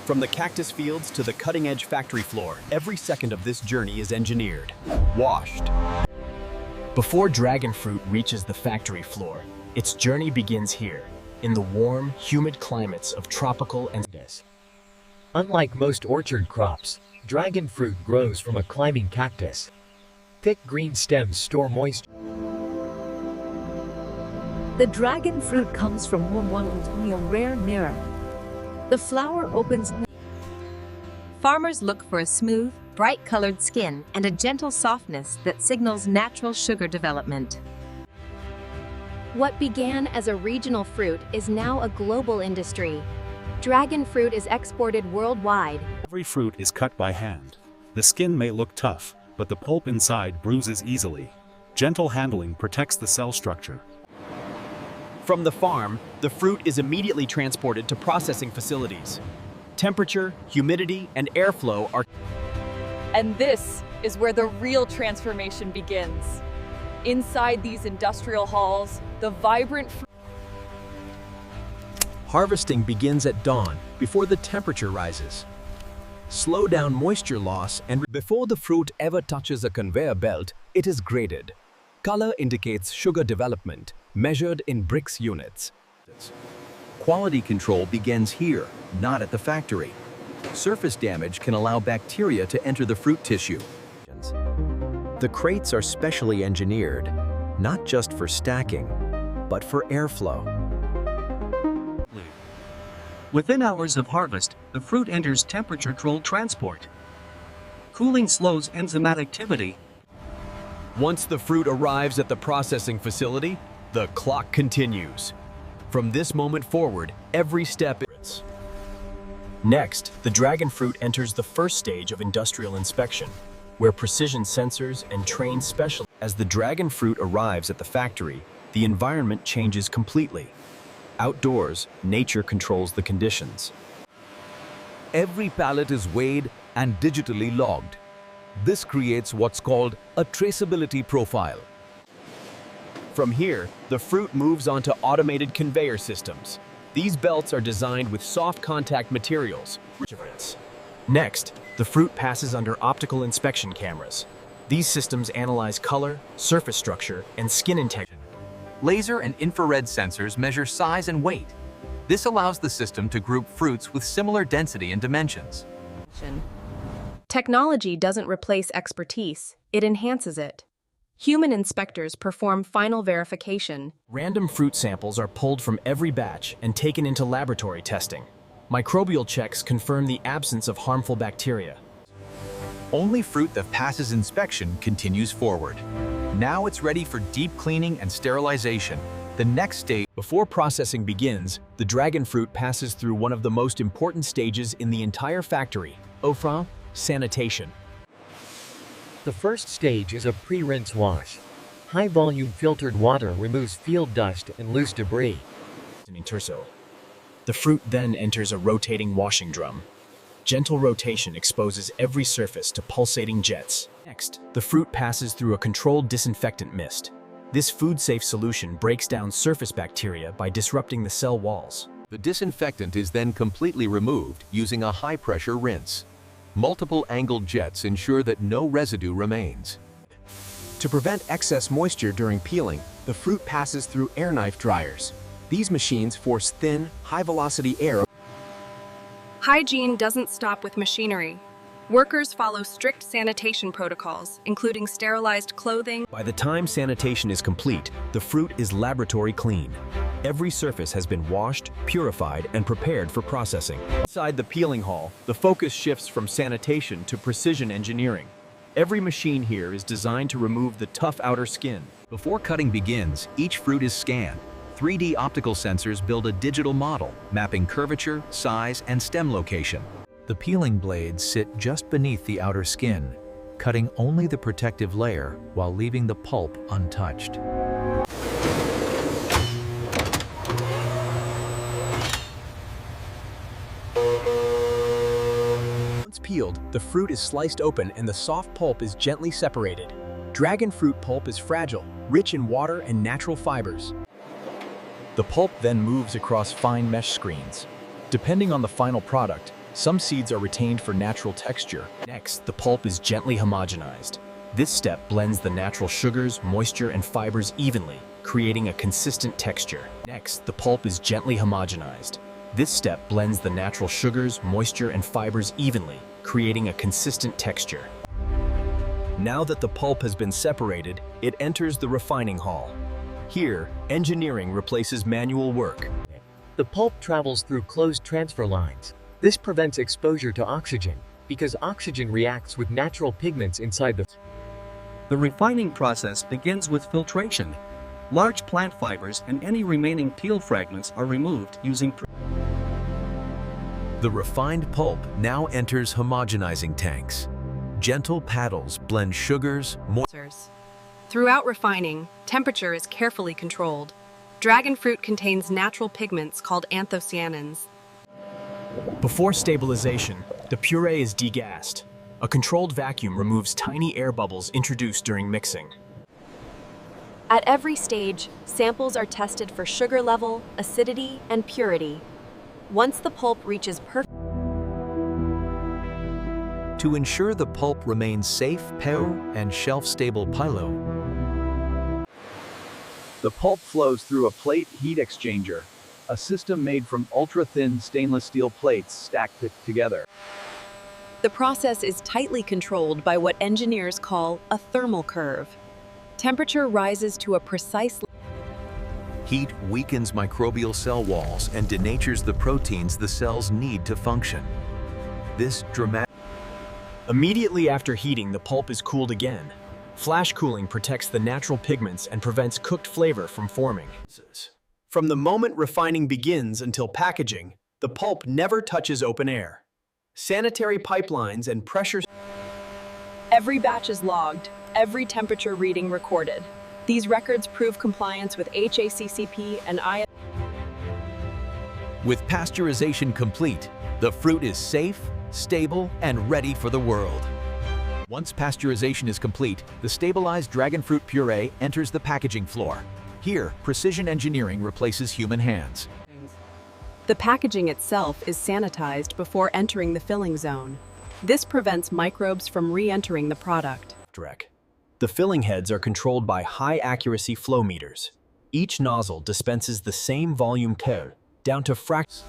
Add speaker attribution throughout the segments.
Speaker 1: From the cactus fields to the cutting-edge factory floor, every second of this journey is engineered, washed.
Speaker 2: Before dragon fruit reaches the factory floor, its journey begins here, in the warm, humid climates of tropical and
Speaker 3: Unlike most orchard crops, dragon fruit grows from a climbing cactus. Thick green stems store moisture.
Speaker 4: The dragon fruit comes from one rare mirror. The flower opens.
Speaker 5: Farmers look for a smooth, bright-colored skin and a gentle softness that signals natural sugar development.
Speaker 6: What began as a regional fruit is now a global industry. Dragon fruit is exported worldwide.
Speaker 7: Every fruit is cut by hand. The skin may look tough, but the pulp inside bruises easily. Gentle handling protects the cell structure.
Speaker 1: From the farm, the fruit is immediately transported to processing facilities. Temperature, humidity, and airflow are...
Speaker 8: And this is where the real transformation begins. Inside these industrial halls, the vibrant
Speaker 1: Harvesting begins at dawn, before the temperature rises. Slow down moisture loss, and before the fruit ever touches a conveyor belt, it is graded. Color indicates sugar development, measured in bricks units.
Speaker 9: Quality control begins here, not at the factory. Surface damage can allow bacteria to enter the fruit tissue. The crates are specially engineered, not just for stacking, but for airflow.
Speaker 10: Within hours of harvest, the fruit enters temperature-controlled transport. Cooling slows enzymatic activity.
Speaker 1: Once the fruit arrives at the processing facility, the clock continues. From this moment forward, every step is...
Speaker 2: Next, the dragon fruit enters the first stage of industrial inspection, where precision sensors and trained specialists...
Speaker 1: As the dragon fruit arrives at the factory, the environment changes completely. Outdoors, nature controls the conditions.
Speaker 11: Every pallet is weighed and digitally logged. This creates what's called a traceability profile.
Speaker 1: From here, the fruit moves onto automated conveyor systems. These belts are designed with soft contact materials.
Speaker 2: Next, the fruit passes under optical inspection cameras. These systems analyze color, surface structure, and skin integrity.
Speaker 12: Laser and infrared sensors measure size and weight. This allows the system to group fruits with similar density and dimensions.
Speaker 13: Technology doesn't replace expertise, it enhances it. Human inspectors perform final verification.
Speaker 2: Random fruit samples are pulled from every batch and taken into laboratory testing. Microbial checks confirm the absence of harmful bacteria.
Speaker 12: Only fruit that passes inspection continues forward. Now it's ready for deep cleaning and sterilization. The next stage...
Speaker 1: Before processing begins, the dragon fruit passes through one of the most important stages in the entire factory, sanitation.
Speaker 3: The first stage is a pre-rinse wash. High-volume filtered water removes field dust and loose debris.
Speaker 2: The fruit then enters a rotating washing drum. Gentle rotation exposes every surface to pulsating jets. Next, the fruit passes through a controlled disinfectant mist. This food-safe solution breaks down surface bacteria by disrupting the cell walls.
Speaker 9: The disinfectant is then completely removed using a high-pressure rinse. Multiple angled jets ensure that no residue remains.
Speaker 14: To prevent excess moisture during peeling, the fruit passes through air knife dryers. These machines force thin, high-velocity air.
Speaker 13: Hygiene doesn't stop with machinery. Workers follow strict sanitation protocols, including sterilized clothing.
Speaker 1: By the time sanitation is complete, the fruit is laboratory clean. Every surface has been washed, purified, and prepared for processing. Inside the peeling hall, the focus shifts from sanitation to precision engineering. Every machine here is designed to remove the tough outer skin.
Speaker 12: Before cutting begins, each fruit is scanned. 3D optical sensors build a digital model, mapping curvature, size, and stem location. The peeling blades sit just beneath the outer skin, cutting only the protective layer while leaving the pulp untouched.
Speaker 14: Once peeled, the fruit is sliced open and the soft pulp is gently separated. Dragon fruit pulp is fragile, rich in water and natural fibers.
Speaker 1: The pulp then moves across fine mesh screens. Depending on the final product,
Speaker 2: Some seeds are retained for natural texture. Next, the pulp is gently homogenized. This step blends the natural sugars, moisture, and fibers evenly, creating a consistent texture. Next, the pulp is gently homogenized. This step blends the natural sugars, moisture, and fibers evenly, creating a consistent texture.
Speaker 1: Now that the pulp has been separated, it enters the refining hall. Here, engineering replaces manual work.
Speaker 3: The pulp travels through closed transfer lines. This prevents exposure to oxygen, because oxygen reacts with natural pigments inside the...
Speaker 10: The refining process begins with filtration. Large plant fibers and any remaining peel fragments are removed using...
Speaker 12: The refined pulp now enters homogenizing tanks. Gentle paddles blend sugars,
Speaker 13: Throughout refining, temperature is carefully controlled. Dragon fruit contains natural pigments called anthocyanins.
Speaker 2: Before stabilization, the puree is degassed. A controlled vacuum removes tiny air bubbles introduced during mixing.
Speaker 6: At every stage, samples are tested for sugar level, acidity, and purity. Once the pulp reaches perfect...
Speaker 12: To ensure the pulp remains safe, pure, and shelf-stable
Speaker 11: The pulp flows through a plate heat exchanger, a system made from ultra-thin stainless steel plates stacked together.
Speaker 8: The process is tightly controlled by what engineers call a thermal curve. Temperature rises to a precise...
Speaker 12: Heat weakens microbial cell walls and denatures the proteins the cells need to function. This dramatic...
Speaker 2: Immediately after heating, the pulp is cooled again. Flash cooling protects the natural pigments and prevents cooked flavor from forming.
Speaker 14: From the moment refining begins until packaging, the pulp never touches open air. Sanitary pipelines and pressure...
Speaker 8: Every batch is logged, every temperature reading recorded. These records prove compliance with HACCP and ISO.
Speaker 12: With pasteurization complete, the fruit is safe, stable, and ready for the world. Once pasteurization is complete, the stabilized dragon fruit puree enters the packaging floor. Here, precision engineering replaces human hands.
Speaker 8: The packaging itself is sanitized before entering the filling zone. This prevents microbes from re-entering the product.
Speaker 2: The filling heads are controlled by high-accuracy flow meters. Each nozzle dispenses the same volume code, down to fractions.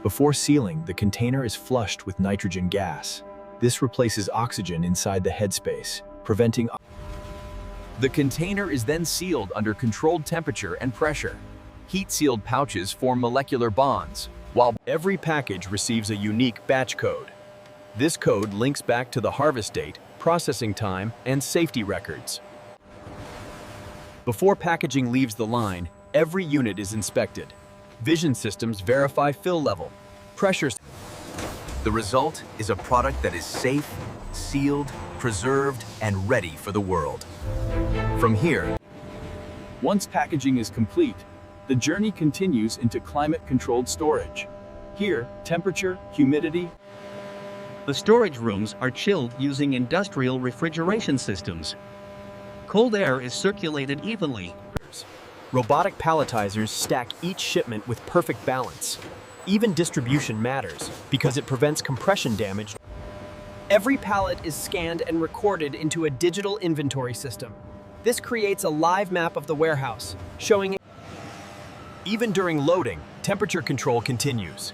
Speaker 2: Before sealing, the container is flushed with nitrogen gas. This replaces oxygen inside the headspace, preventing...
Speaker 11: The container is then sealed under controlled temperature and pressure. Heat-sealed pouches form molecular bonds, while
Speaker 14: every package receives a unique batch code. This code links back to the harvest date, processing time, and safety records. Before packaging leaves the line, every unit is inspected. Vision systems verify fill level, pressure.
Speaker 12: The result is a product that is safe, sealed, preserved, and ready for the world. From here,
Speaker 11: once packaging is complete, the journey continues into climate-controlled storage. Here, temperature, humidity...
Speaker 10: The storage rooms are chilled using industrial refrigeration systems. Cold air is circulated evenly.
Speaker 2: Robotic palletizers stack each shipment with perfect balance. Even distribution matters, because it prevents compression damage.
Speaker 15: Every pallet is scanned and recorded into a digital inventory system. This creates a live map of the warehouse, showing...
Speaker 2: Even during loading, temperature control continues.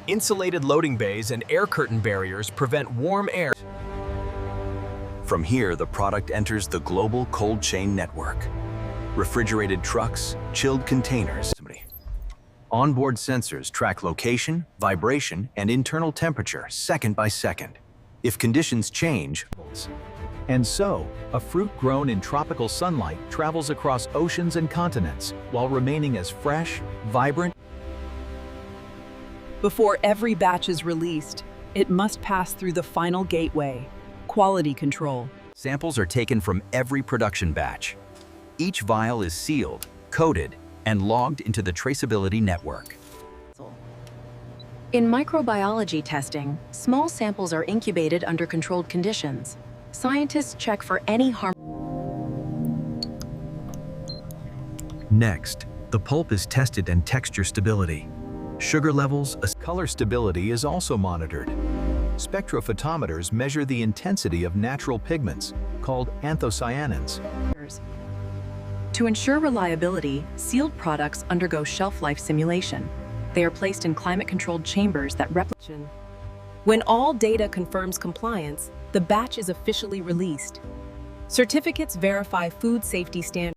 Speaker 2: Insulated loading bays and air curtain barriers prevent warm air.
Speaker 12: From here, the product enters the global cold chain network. Refrigerated trucks, chilled containers. Onboard sensors track location, vibration, and internal temperature second by second. If conditions change,
Speaker 11: and so, a fruit grown in tropical sunlight travels across oceans and continents while remaining as fresh, vibrant.
Speaker 8: Before every batch is released, it must pass through the final gateway, quality control.
Speaker 12: Samples are taken from every production batch. Each vial is sealed, coded, and logged into the traceability network.
Speaker 6: In microbiology testing, small samples are incubated under controlled conditions. Scientists check for any harm.
Speaker 12: Next, the pulp is tested and texture stability.
Speaker 9: Sugar levels,
Speaker 11: Color stability is also monitored. Spectrophotometers measure the intensity of natural pigments, called anthocyanins.
Speaker 16: To ensure reliability, sealed products undergo shelf life simulation. They are placed in climate-controlled chambers that replicate. When all data confirms compliance, the batch is officially released. Certificates verify food safety standards.